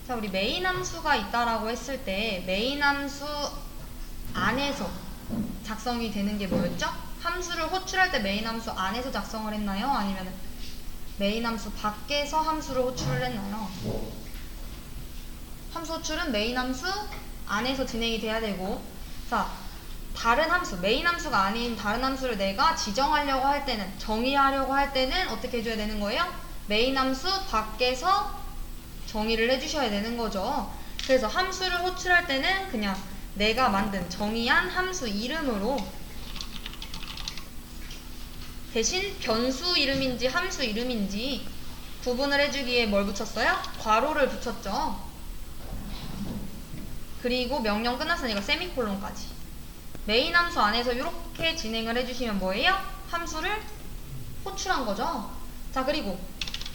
자, 우리 메인 함수가 있다라고 했을 때 메인 함수 안에서 작성이 되는 게 뭐였죠? 함수를 호출할 때 메인 함수 안에서 작성을 했나요? 아니면 메인 함수 밖에서 함수를 호출을 했나요? 함수 호출은 메인 함수 안에서 진행이 돼야 되고, 자, 다른 함수, 메인 함수가 아닌 다른 함수를 내가 지정하려고 할 때는, 정의하려고 할 때는 어떻게 해줘야 되는 거예요? 메인 함수 밖에서 정의를 해주셔야 되는 거죠. 그래서 함수를 호출할 때는 그냥 내가 만든 정의한 함수 이름으로, 대신 변수 이름인지 함수 이름인지 구분을 해주기에 뭘 붙였어요? 괄호를 붙였죠. 그리고 명령 끝났으니까 세미콜론까지. 메인 함수 안에서 이렇게 진행을 해주시면 뭐예요? 함수를 호출한 거죠. 자, 그리고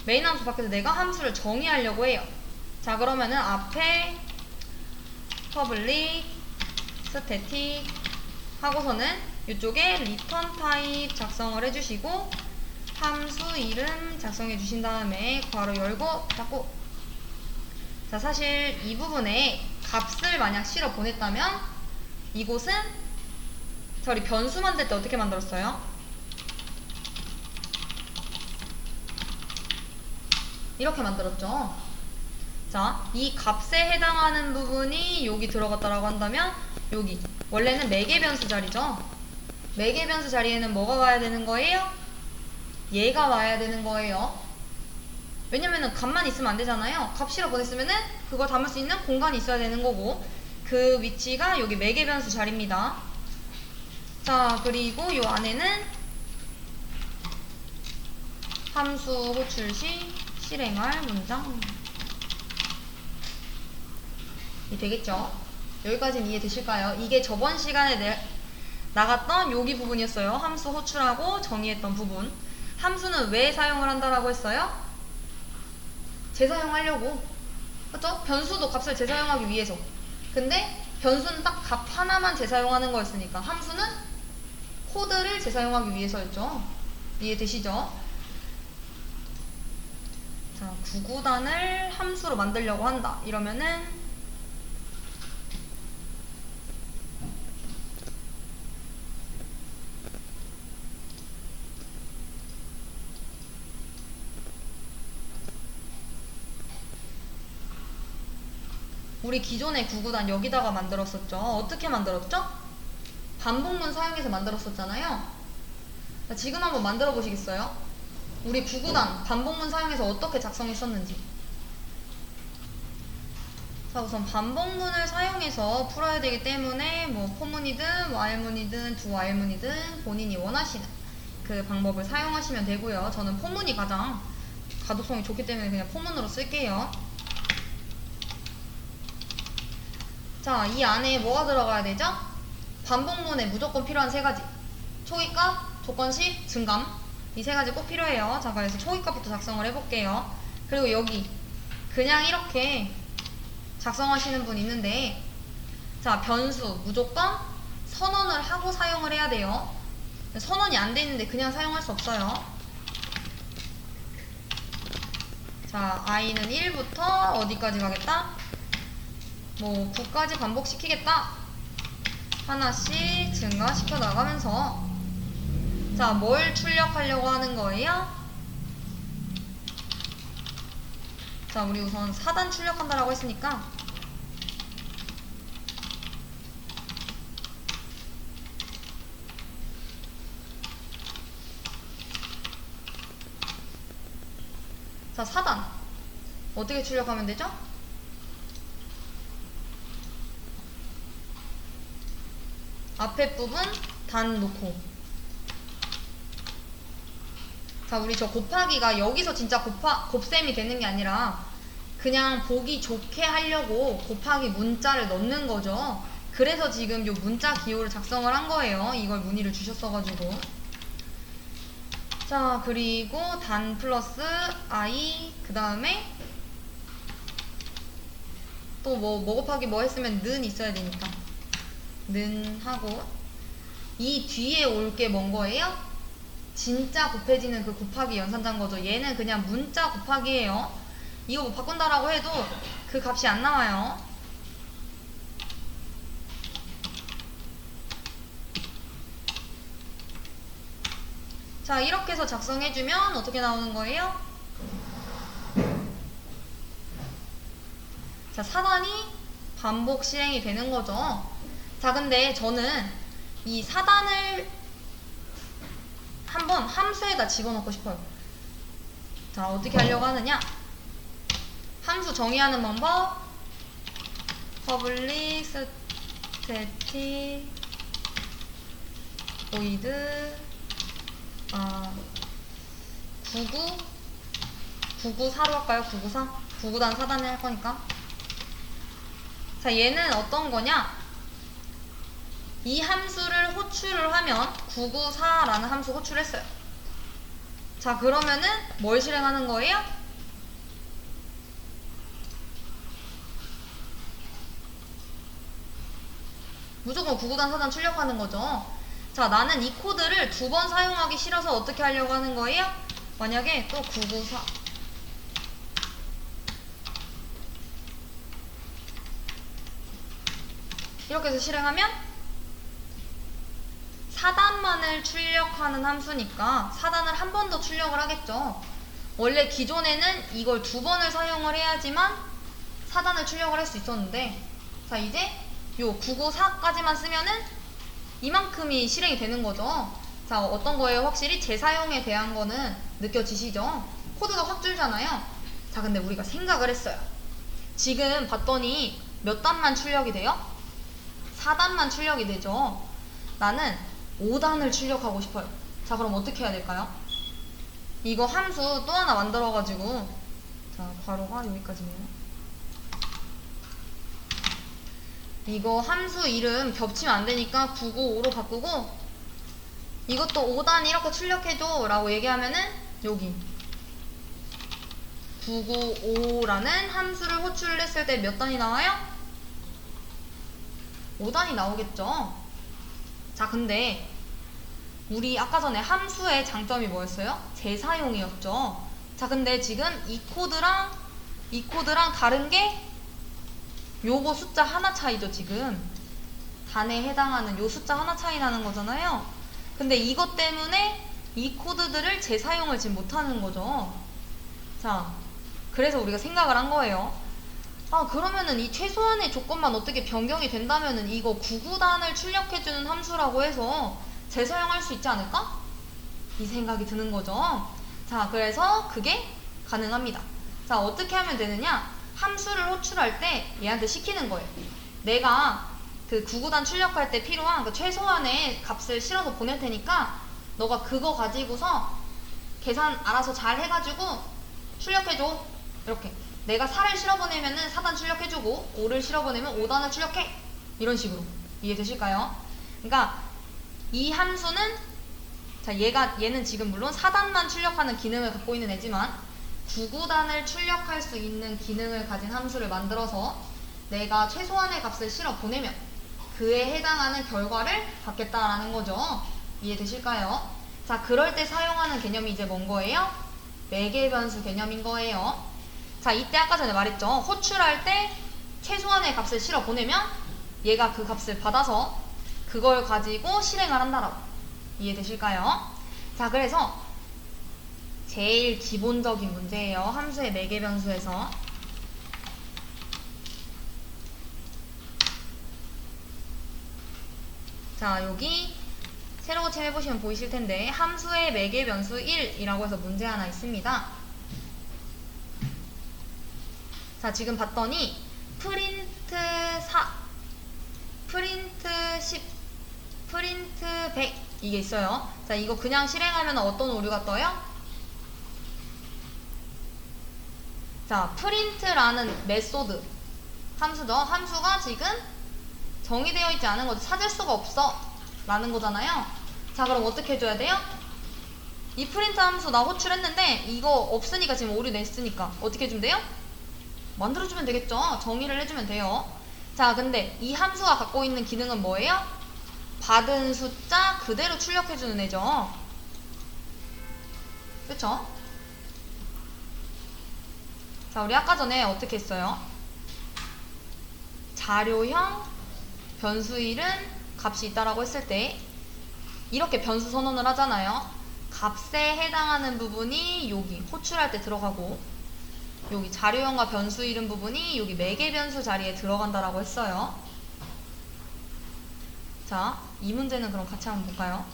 메인 함수 밖에서 내가 함수를 정의하려고 해요. 자, 그러면은 앞에 public static 하고서는 이쪽에 return type 작성을 해주시고 함수 이름 작성해 주신 다음에 괄호 열고 닫고. 자, 사실 이 부분에 값을 만약 실어 보냈다면 이곳은 우리 변수 만들 때 어떻게 만들었어요? 이렇게 만들었죠. 자, 이 값에 해당하는 부분이 여기 들어갔다라고 한다면 여기 원래는 매개 변수 자리죠. 매개 변수 자리에는 뭐가 와야 되는 거예요? 얘가 와야 되는 거예요. 왜냐면은 값만 있으면 안 되잖아요. 값 실어 보냈으면은 그걸 담을 수 있는 공간이 있어야 되는 거고, 그 위치가 여기 매개 변수 자리입니다. 자, 그리고 요 안에는 함수 호출 시 실행할 문장 이 되겠죠? 여기까지는 이해되실까요? 이게 저번 시간에 나갔던 여기 부분이었어요. 함수 호출하고 정의했던 부분. 함수는 왜 사용을 한다라고 했어요? 재사용하려고. 그렇죠? 변수도 값을 재사용하기 위해서. 근데 변수는 딱 값 하나만 재사용하는 거였으니까 함수는 코드를 재사용하기 위해서였죠. 이해되시죠? 자, 구구단을 함수로 만들려고 한다. 이러면은 우리 기존의 구구단 여기다가 만들었었죠. 어떻게 만들었죠? 반복문 사용해서 만들었었잖아요. 지금 한번 만들어 보시겠어요? 우리 구구단 반복문 사용해서 어떻게 작성했었는지. 자, 우선 반복문을 사용해서 풀어야 되기 때문에 뭐 포문이든 while문이든 do while문이든 본인이 원하시는 그 방법을 사용하시면 되고요. 저는 포문이 가장 가독성이 좋기 때문에 그냥 포문으로 쓸게요. 자, 이 안에 뭐가 들어가야 되죠? 반복문에 무조건 필요한 세 가지. 초기값, 조건식, 증감. 이 세 가지 꼭 필요해요. 자, 그래서 초기값부터 작성을 해볼게요. 그리고 여기 그냥 이렇게 작성하시는 분 있는데, 자, 변수 무조건 선언을 하고 사용을 해야 돼요. 선언이 안 돼 있는데 그냥 사용할 수 없어요. 자, i는 1부터 어디까지 가겠다? 뭐 9까지 반복시키겠다. 하나씩 증가시켜 나가면서, 자, 뭘 출력하려고 하는 거예요? 자, 우리 우선 4단 출력한다라고 했으니까 자, 4단 어떻게 출력하면 되죠? 앞에 부분 단 놓고. 자, 우리 저 곱하기가 여기서 진짜 곱셈이 되는 게 아니라 그냥 보기 좋게 하려고 곱하기 문자를 넣는 거죠. 그래서 지금 요 문자 기호를 작성을 한 거예요. 이걸 문의를 주셨어가지고. 자, 그리고 단 플러스 i, 그 다음에 또 뭐 곱하기 뭐 했으면 는 있어야 되니까 는 하고, 이 뒤에 올 게 뭔 거예요? 진짜 곱해지는 그 곱하기 연산자인 거죠. 얘는 그냥 문자 곱하기예요. 이거 뭐 바꾼다라고 해도 그 값이 안 나와요. 자, 이렇게 해서 작성해주면 어떻게 나오는 거예요? 자, 4단이 반복 실행이 되는 거죠. 자, 근데 저는 이 4단을 한번 함수에다 집어넣고 싶어요. 자, 어떻게 하려고 하느냐? 함수 정의하는 방법, public static void 994로 할까요? 994? 9구단 4단을 할 거니까. 자, 얘는 어떤 거냐? 이 함수를 호출을 하면 994라는 함수 호출했어요. 자, 그러면은 뭘 실행하는 거예요? 무조건 9구단 4단 출력하는 거죠. 자, 나는 이 코드를 2번 사용하기 싫어서 어떻게 하려고 하는 거예요? 만약에 또 994 이렇게 해서 실행하면 4단만을 출력하는 함수니까 4단을 한 번 더 출력을 하겠죠. 원래 기존에는 이걸 2번을 사용을 해야지만 4단을 출력을 할 수 있었는데, 자, 이제 요 994까지만 쓰면은 이만큼이 실행이 되는 거죠. 자, 어떤 거예요? 확실히 재사용에 대한 거는 느껴지시죠? 코드가 확 줄잖아요. 자, 근데 우리가 생각을 했어요. 지금 봤더니 몇 단만 출력이 돼요? 4단만 출력이 되죠. 나는 5단을 출력하고 싶어요. 자, 그럼 어떻게 해야 될까요? 이거 함수 또 하나 만들어가지고, 자, 괄호가 여기까지네요. 이거 함수 이름 겹치면 안 되니까 995로 바꾸고, 이것도 5단 이렇게 출력해줘 라고 얘기하면은 여기 995라는 함수를 호출을 했을 때 몇 단이 나와요? 5단이 나오겠죠. 자, 근데 우리 아까 전에 함수의 장점이 뭐였어요? 재사용이었죠. 자, 근데 지금 이 코드랑 다른 게 요거 숫자 하나 차이죠. 지금 단에 해당하는 요 숫자 하나 차이 나는 거잖아요. 근데 이것 때문에 이 코드들을 재사용을 지금 못하는 거죠. 자, 그래서 우리가 생각을 한 거예요. 아, 그러면은 이 최소한의 조건만 어떻게 변경이 된다면은 이거 99단을 출력해주는 함수라고 해서 재사용할 수 있지 않을까? 이 생각이 드는 거죠. 자, 그래서 그게 가능합니다. 자, 어떻게 하면 되느냐? 함수를 호출할 때 얘한테 시키는 거예요. 내가 그 99단 출력할 때 필요한 그 최소한의 값을 실어서 보낼 테니까 너가 그거 가지고서 계산 알아서 잘 해가지고 출력해줘. 이렇게. 내가 4를 실어보내면은 4단 출력해주고 5를 실어보내면 5단을 출력해. 이런 식으로. 이해되실까요? 그러니까 이 함수는, 자, 얘는 지금 물론 4단만 출력하는 기능을 갖고 있는 애지만 99단을 출력할 수 있는 기능을 가진 함수를 만들어서 내가 최소한의 값을 실어 보내면 그에 해당하는 결과를 받겠다라는 거죠. 이해되실까요? 자, 그럴 때 사용하는 개념이 이제 뭔 거예요? 매개 변수 개념인 거예요. 자, 이때 아까 전에 말했죠. 호출할 때 최소한의 값을 실어 보내면 얘가 그 값을 받아서 그걸 가지고 실행을 한다라고. 이해되실까요? 자, 그래서 제일 기본적인 문제예요. 함수의 매개 변수에서. 자, 여기 세로 고침 해보시면 보이실 텐데 함수의 매개 변수 1이라고 해서 문제 하나 있습니다. 자, 지금 봤더니 프린트 4, 프린트 10, 프린트 100 이게 있어요. 자, 이거 그냥 실행하면 어떤 오류가 떠요? 자, 프린트라는 메소드 함수죠. 함수가 지금 정의되어 있지 않은 거죠. 찾을 수가 없어 라는 거잖아요. 자, 그럼 어떻게 해줘야 돼요? 이 프린트 함수 나 호출했는데 이거 없으니까 지금 오류 냈으니까 어떻게 해주면 돼요? 만들어주면 되겠죠. 정의를 해주면 돼요. 자, 근데 이 함수가 갖고 있는 기능은 뭐예요? 받은 숫자 그대로 출력해주는 애죠. 그쵸? 자, 우리 아까 전에 어떻게 했어요? 자료형 변수 1은 값이 있다라고 했을 때 이렇게 변수 선언을 하잖아요. 값에 해당하는 부분이 여기 호출할 때 들어가고 여기 자료형과 변수 이름 부분이 여기 매개 변수 자리에 들어간다라고 했어요. 자, 이 문제는 그럼 같이 한번 볼까요?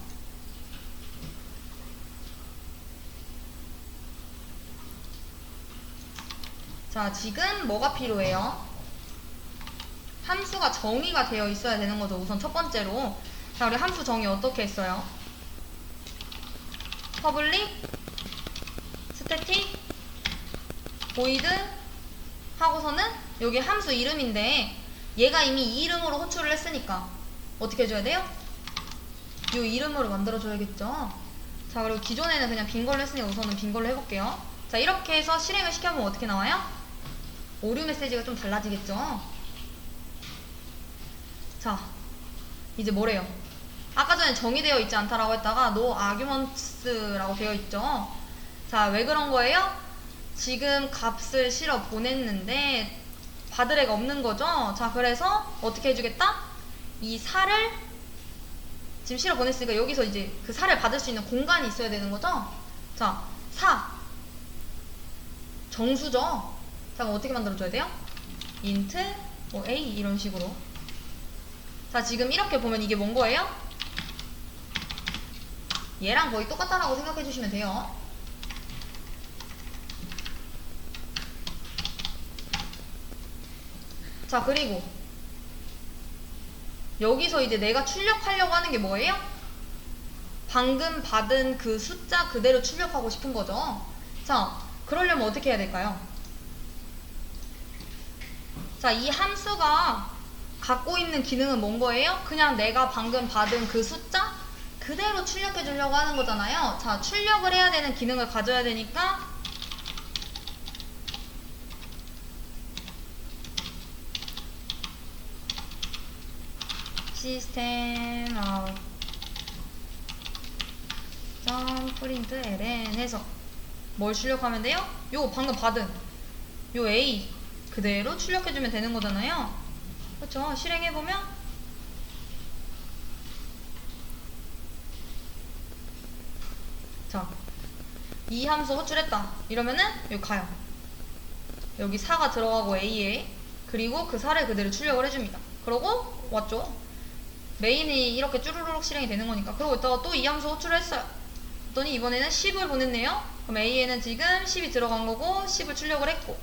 자, 지금 뭐가 필요해요? 함수가 정의가 되어 있어야 되는 거죠. 우선 첫 번째로. 자, 우리 함수 정의 어떻게 했어요? 퍼블릭, 스태틱, 보이드 하고서는 여기 함수 이름인데 얘가 이미 이 이름으로 호출을 했으니까 어떻게 해줘야 돼요? 이 이름으로 만들어줘야겠죠. 자, 그리고 기존에는 그냥 빈 걸로 했으니까 우선은 빈 걸로 해볼게요. 자, 이렇게 해서 실행을 시켜보면 어떻게 나와요? 오류 메시지가 좀 달라지겠죠. 자, 이제 뭐래요? 아까 전에 정의되어 있지 않다라고 했다가 no arguments라고 되어 있죠. 자, 왜 그런 거예요? 지금 값을 실어 보냈는데 받을 애가 없는 거죠. 자, 그래서 어떻게 해주겠다? 이 4를 지금 실어 보냈으니까 여기서 이제 그 4를 받을 수 있는 공간이 있어야 되는 거죠. 자, 4 정수죠. 자, 그럼 어떻게 만들어줘야 돼요? int 뭐 a 이런 식으로. 자, 지금 이렇게 보면 이게 뭔 거예요? 얘랑 거의 똑같다라고 생각해 주시면 돼요. 자, 그리고 여기서 이제 내가 출력하려고 하는 게 뭐예요? 방금 받은 그 숫자 그대로 출력하고 싶은 거죠. 자, 그러려면 어떻게 해야 될까요? 자, 이 함수가 갖고 있는 기능은 뭔 거예요? 그냥 내가 방금 받은 그 숫자 그대로 출력해 주려고 하는 거잖아요. 자, 출력을 해야 되는 기능을 가져야 되니까 시스템 아웃 print ln 해서 뭘 출력하면 돼요? 요 방금 받은 요 a 그대로 출력해주면 되는 거잖아요. 그렇죠? 실행해보면 자, 이 함수 호출했다 이러면은 여기 가요. 여기 4가 들어가고 a에 그리고 그 4를 그대로 출력을 해줍니다. 그러고 왔죠. 메인이 이렇게 쭈루룩 실행이 되는 거니까. 그러고 있다가 또 이 함수 호출을 했어요. 그랬더니 이번에는 10을 보냈네요. 그럼 a에는 지금 10이 들어간 거고 10을 출력을 했고.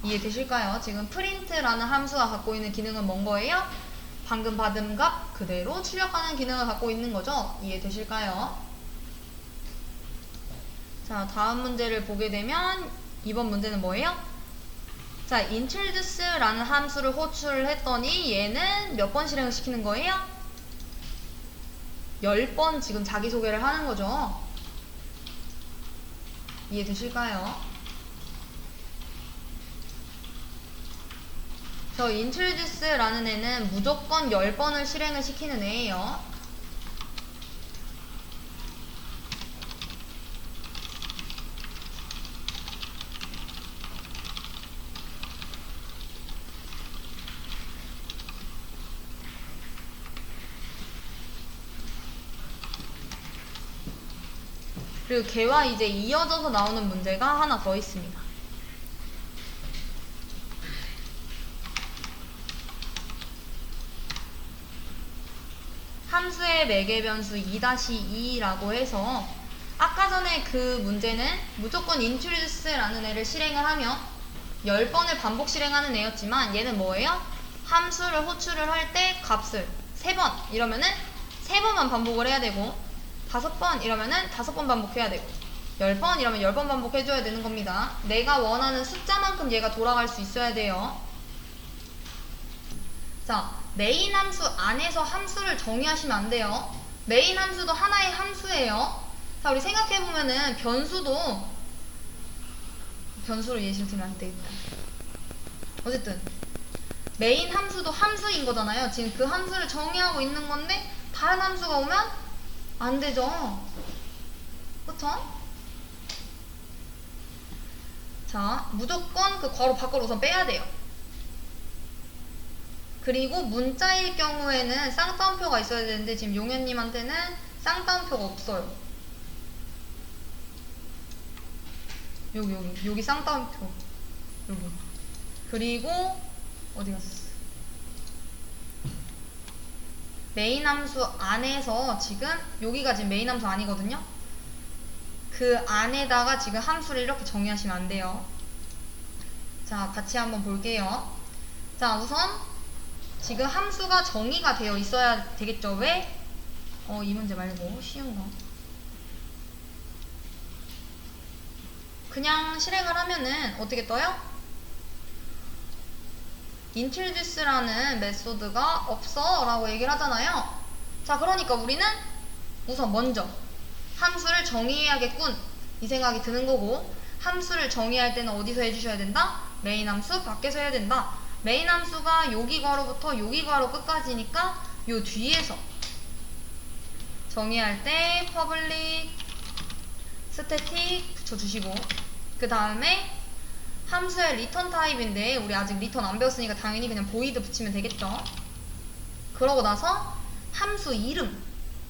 이해되실까요? 지금 print라는 함수가 갖고 있는 기능은 뭔 거예요? 방금 받은 값 그대로 출력하는 기능을 갖고 있는 거죠. 이해되실까요? 자, 다음 문제를 보게 되면 이번 문제는 뭐예요? 자, introduce라는 함수를 호출을 했더니 얘는 몇 번 실행을 시키는 거예요? 10번 지금 자기소개를 하는 거죠. 이해되실까요? 저 introduce라는 애는 무조건 10번을 실행을 시키는 애예요. 그리고 걔와 이제 이어져서 나오는 문제가 하나 더 있습니다. 함수의 매개 변수 2-2라고 해서 아까 전에 그 문제는 무조건 introduce라는 애를 실행을 하면 10번을 반복 실행하는 애였지만 얘는 뭐예요? 함수를 호출을 할 때 값을 3번 이러면은 3번만 반복을 해야 되고 5번 이러면은 5번 반복해야 되고 10번 이러면 10번 반복해줘야 되는 겁니다. 내가 원하는 숫자만큼 얘가 돌아갈 수 있어야 돼요. 자, 메인 함수 안에서 함수를 정의하시면 안 돼요. 메인 함수도 하나의 함수예요. 자, 우리 생각해보면은 변수로 예시를 들면 안 되겠다. 어쨌든 메인 함수도 함수인 거잖아요. 지금 그 함수를 정의하고 있는 건데 다른 함수가 오면 안 되죠. 그쵸? 자, 무조건 그 괄호 밖으로 우선 빼야 돼요. 그리고 문자일 경우에는 쌍따옴표가 있어야 되는데 지금 용현님한테는 쌍따옴표가 없어요. 여기 쌍따옴표 여기. 그리고 어디 갔어? 메인 함수 안에서 지금 여기가 지금 메인 함수 아니거든요. 그 안에다가 지금 함수를 이렇게 정의하시면 안 돼요. 자, 같이 한번 볼게요. 자, 우선 지금 함수가 정의가 되어 있어야 되겠죠. 왜? 이 문제 말고 쉬운 거. 그냥 실행을 하면은 어떻게 떠요? introduce라는 메소드가 없어 라고 얘기를 하잖아요. 자, 그러니까 우리는 우선 먼저 함수를 정의해야겠군 이 생각이 드는 거고, 함수를 정의할 때는 어디서 해주셔야 된다? 메인 함수 밖에서 해야 된다. 메인 함수가 여기 괄호부터 여기 괄호 끝까지니까 요 뒤에서 정의할 때 public static 붙여주시고, 그 다음에 함수의 리턴 타입인데 우리 아직 리턴 안 배웠으니까 당연히 그냥 void 붙이면 되겠죠. 그러고 나서 함수 이름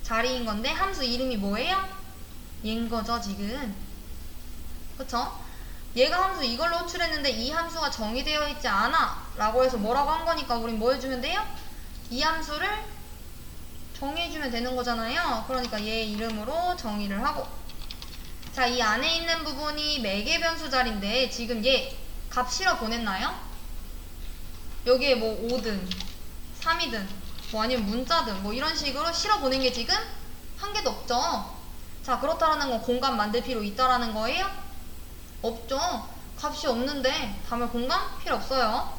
자리인 건데 함수 이름이 뭐예요? 얘인 거죠 지금. 그쵸? 얘가 함수 이걸로 호출했는데 이 함수가 정의되어 있지 않아 라고 해서 뭐라고 한 거니까 우린 뭐 해주면 돼요? 이 함수를 정의해주면 되는 거잖아요. 그러니까 얘 이름으로 정의를 하고, 자, 이 안에 있는 부분이 매개 변수 자리인데 지금 얘 값 실어 보냈나요? 여기에 뭐 5든 3이든 뭐 아니면 문자든 뭐 이런 식으로 실어 보낸 게 지금 한 개도 없죠. 자, 그렇다라는 건 공간 만들 필요 있다라는 거예요? 없죠. 값이 없는데 다음에 공간 필요 없어요.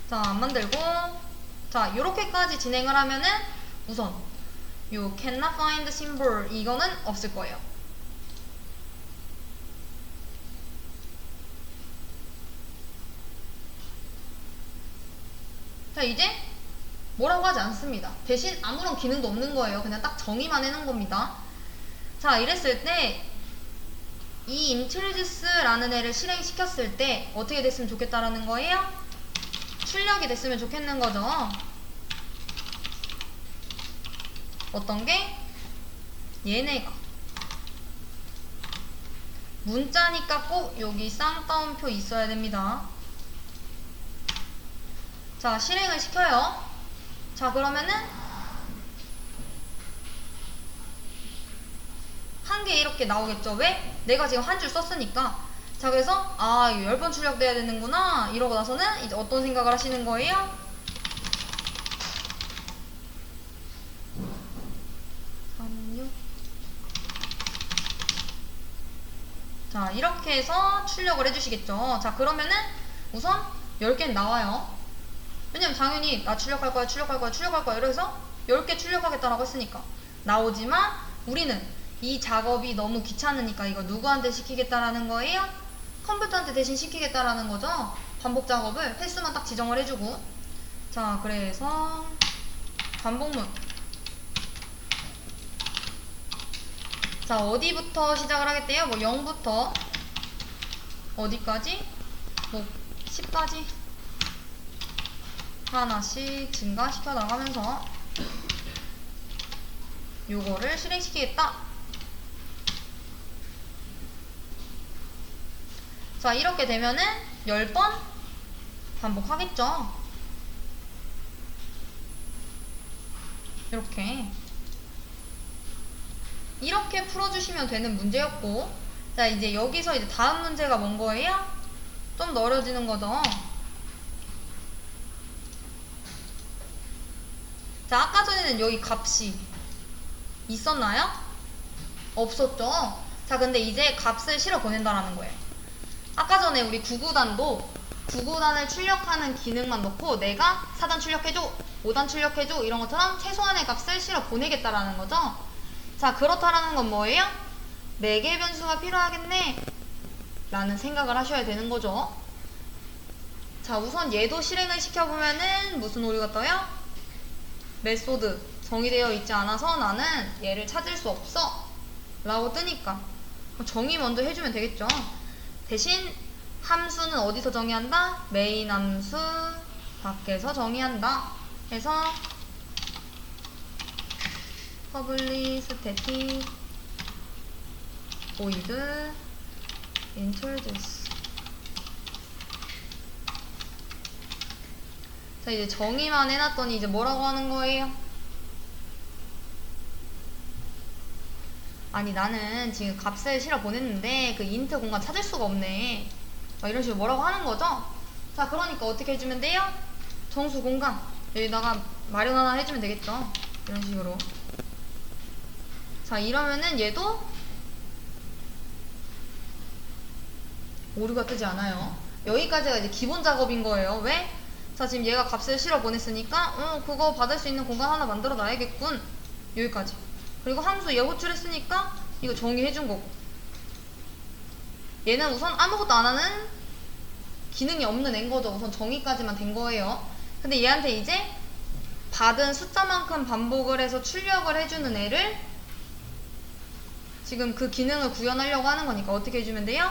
자, 안 만들고, 자, 요렇게까지 진행을 하면은 우선 요 cannot find symbol 이거는 없을 거예요. 자, 이제 뭐라고 하지 않습니다. 대신 아무런 기능도 없는 거예요. 그냥 딱 정의만 해놓은 겁니다. 자, 이랬을 때 이 introduce라는 애를 실행시켰을 때 어떻게 됐으면 좋겠다라는 거예요? 출력이 됐으면 좋겠는 거죠. 어떤 게? 얘네가 문자니까 꼭 여기 쌍따옴표 있어야 됩니다. 자, 실행을 시켜요. 자, 그러면은 한 개 이렇게 나오겠죠. 왜? 내가 지금 한 줄 썼으니까. 자, 그래서 이거 10번 출력돼야 되는구나 이러고 나서는 이제 어떤 생각을 하시는 거예요? 자, 이렇게 해서 출력을 해주시겠죠. 자, 그러면은 우선 10개는 나와요. 왜냐면 당연히 나 출력할 거야 이래서 10개 출력하겠다라고 했으니까 나오지만, 우리는 이 작업이 너무 귀찮으니까 이거 누구한테 시키겠다라는 거예요? 컴퓨터한테 대신 시키겠다라는 거죠. 반복 작업을 횟수만 딱 지정을 해주고. 자, 그래서 반복문. 자, 어디부터 시작을 하겠대요? 뭐 0부터 어디까지? 뭐 10까지 하나씩 증가시켜 나가면서 요거를 실행시키겠다. 자, 이렇게 되면은 10번 반복하겠죠. 이렇게 풀어주시면 되는 문제였고, 자, 이제 여기서 이제 다음 문제가 뭔 거예요? 좀 더 어려워지는 거죠. 자, 아까 전에는 여기 값이 있었나요? 없었죠. 자, 근데 이제 값을 실어 보낸다라는 거예요. 아까 전에 우리 9구단도 9구단을 출력하는 기능만 넣고 내가 4단 출력해줘, 5단 출력해줘 이런 것처럼 최소한의 값을 실어 보내겠다라는 거죠. 자, 그렇다라는 건 뭐예요? 4개의 변수가 필요하겠네 라는 생각을 하셔야 되는 거죠. 자, 우선 얘도 실행을 시켜보면은 무슨 오류가 떠요? 메소드 정의되어 있지 않아서 나는 얘를 찾을 수 없어 라고 뜨니까 정의 먼저 해주면 되겠죠. 대신 함수는 어디서 정의한다? 메인 함수 밖에서 정의한다. 해서 public static void introduce. 자, 이제 정의만 해놨더니 이제 뭐라고 하는 거예요? 아니, 나는 지금 값을 실어 보냈는데 그 인트 공간 찾을 수가 없네. 막 이런 식으로 뭐라고 하는 거죠? 자, 그러니까 어떻게 해주면 돼요? 정수 공간 여기다가 마련 하나 해주면 되겠죠? 이런 식으로. 자, 이러면은 얘도 오류가 뜨지 않아요. 여기까지가 이제 기본 작업인 거예요. 왜? 자, 지금 얘가 값을 실어 보냈으니까 그거 받을 수 있는 공간 하나 만들어 놔야겠군. 여기까지. 그리고 함수 얘 호출했으니까 이거 정의해준 거고. 얘는 우선 아무것도 안 하는 기능이 없는 앤 거죠. 우선 정의까지만 된 거예요. 근데 얘한테 이제 받은 숫자만큼 반복을 해서 출력을 해주는 애를 지금 그 기능을 구현하려고 하는 거니까 어떻게 해주면 돼요?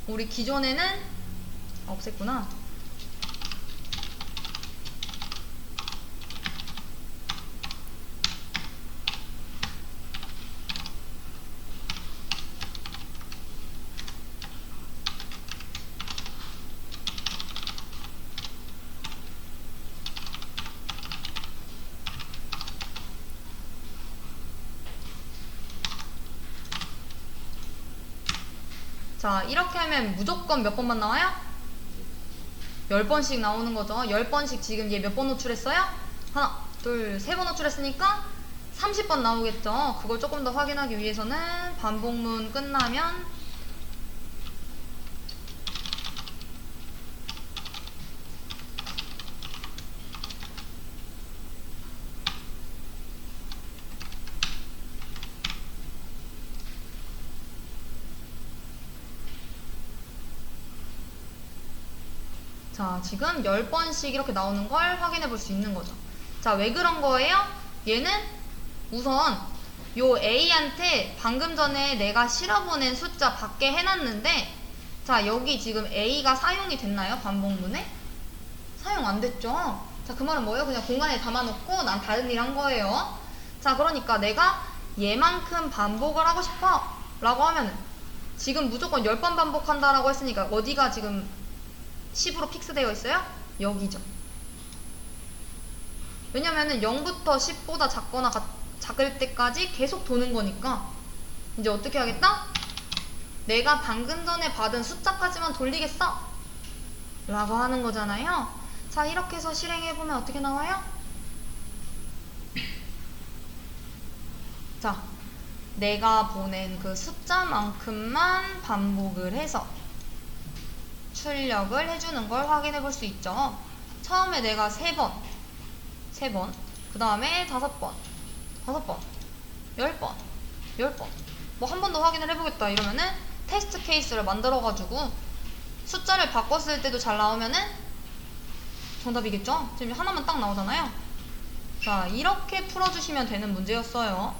우리 기존에는 없앴구나. 자, 이렇게 하면 무조건 몇 번만 나와요? 10번씩 나오는 거죠. 10번씩 지금 얘 몇 번 호출했어요? 하나, 둘, 세 번 호출했으니까 30번 나오겠죠. 그걸 조금 더 확인하기 위해서는 반복문 끝나면 자, 지금 10번씩 이렇게 나오는 걸 확인해 볼 수 있는 거죠. 자, 왜 그런 거예요? 얘는 우선 요 A한테 방금 전에 내가 실어보낸 숫자 받게 해놨는데, 자, 여기 지금 A가 사용이 됐나요? 반복문에? 사용 안 됐죠? 자, 그 말은 뭐예요? 그냥 공간에 담아놓고 난 다른 일 한 거예요. 자, 그러니까 내가 얘만큼 반복을 하고 싶어 라고 하면은 지금 무조건 10번 반복한다 라고 했으니까 어디가 지금 10으로 픽스되어 있어요? 여기죠. 왜냐면은 0부터 10보다 작거나 작을 때까지 계속 도는 거니까 이제 어떻게 하겠다? 내가 방금 전에 받은 숫자까지만 돌리겠어 라고 하는 거잖아요. 자, 이렇게 해서 실행해보면 어떻게 나와요? 자, 내가 보낸 그 숫자만큼만 반복을 해서 출력을 해주는 걸 확인해 볼 수 있죠. 처음에 내가 3번, 그 다음에 5번, 10번, 뭐 한 번 더 확인을 해보겠다 이러면은 테스트 케이스를 만들어가지고 숫자를 바꿨을 때도 잘 나오면은 정답이겠죠? 지금 하나만 딱 나오잖아요. 자, 이렇게 풀어주시면 되는 문제였어요.